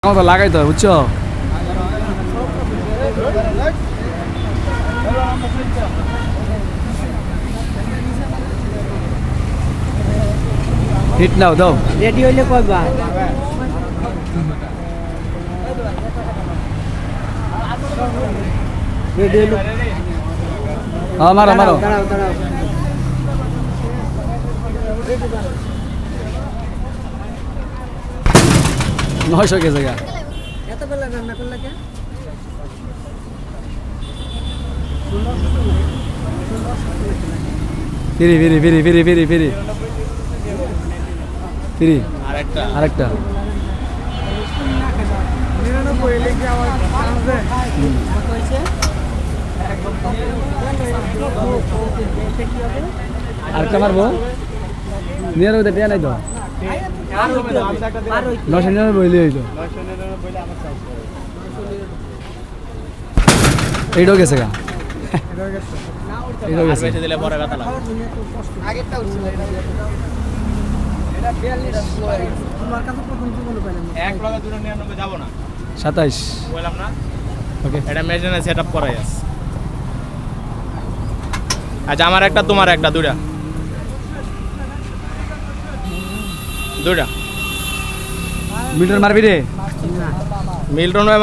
তো লাগাইতে হয় বুঝছো। হিট নাও দাও রেডি হইলে কয়বার রেডি হইলে হ্যাঁ মারো মারো দাঁড়াও দাঁড়াও নয়শো গেছে গা। এত বেলা রান্না করলে কেন ফিরি ফিরি ফিরি ফিরি ফিরি ফিরি ফিরি আরেকটা 99 এলে কি আমার আছে কত হইছে আরেকটা মারবো নিয়ে রোদে টিয়া নাই তো আর হইতো 999 বইলে হইতো এইটাও গেছে গা এইটাও গেছে দিলে পরে কথা লাগে আগেরটা উঠছিল এটা 42 তোমার কাছে প্রথম কি বলে পাইলাম এক লগে 299 যাব না 27 বললাম না ওকে এটা মেজনে সেটআপ করাই আছে। আচ্ছা আমার একটা তোমার একটা দুইটা মিটার মারবি রে না মিল্টন ভাই